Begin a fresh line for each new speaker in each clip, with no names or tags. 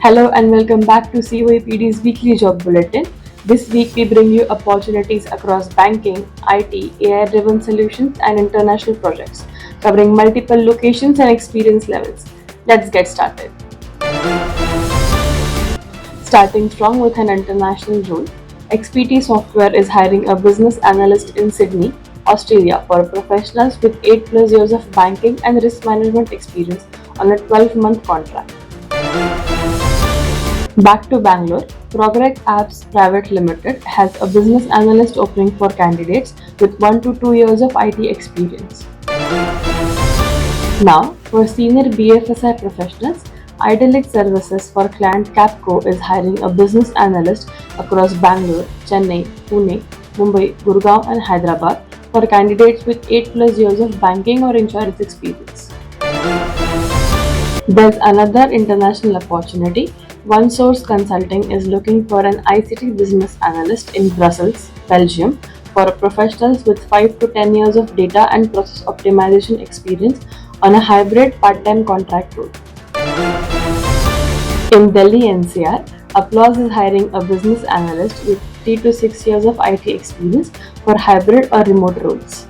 Hello and welcome back to COAPD's weekly job bulletin. This week we bring you opportunities across banking, IT, AI-driven solutions and international projects, covering multiple locations and experience levels. Let's get started. Starting strong with an international role, XPT Software is hiring a business analyst in Sydney, Australia for professionals with 8 plus years of banking and risk management experience on a 12-month contract. Back to Bangalore, Progress Apps Private Limited has a business analyst opening for candidates with 1 to 2 years of IT experience. Now, for senior BFSI professionals, Idyllic Services for client Capco is hiring a business analyst across Bangalore, Chennai, Pune, Mumbai, Gurgaon, and Hyderabad for candidates with 8 plus years of banking or insurance experience. There's another international opportunity. OneSource Consulting is looking for an ICT business analyst in Brussels, Belgium, for professionals with 5 to 10 years of data and process optimization experience on a hybrid part-time contract role. In Delhi NCR, Applause is hiring a business analyst with 3 to 6 years of IT experience for hybrid or remote roles.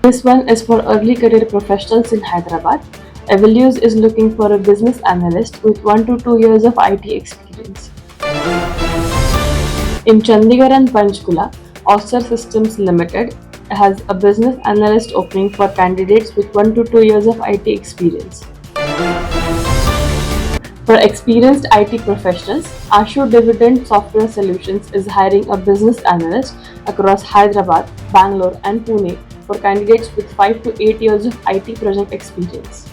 This one is for early career professionals in Hyderabad. Evolus is looking for a business analyst with 1 to 2 years of IT experience. In Chandigarh and Panchkula, Auster Systems Limited has a business analyst opening for candidates with 1 to 2 years of IT experience. For experienced IT professionals, Ashu Dividend Software Solutions is hiring a business analyst across Hyderabad, Bangalore, and Pune for candidates with 5 to 8 years of IT project experience.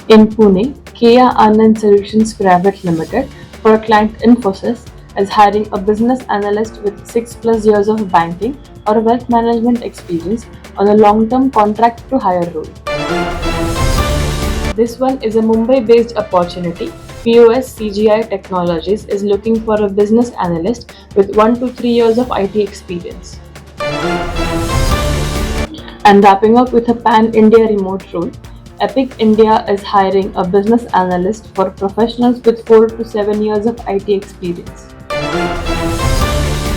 In Pune, Kia Anand Solutions Private Limited for client Infosys is hiring a business analyst with 6 plus years of banking or wealth management experience on a long-term contract to hire role. This one is a Mumbai-based opportunity. POS CGI Technologies is looking for a business analyst with 1 to 3 years of IT experience. And wrapping up with a pan-India remote role, Epic India is hiring a business analyst for professionals with 4 to 7 years of IT experience.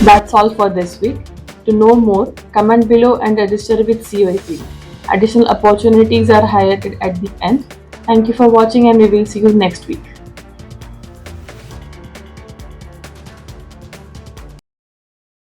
That's all for this week. To know more, comment below and register with COAPD. Additional opportunities are highlighted at the end. Thank you for watching and we will see you next week.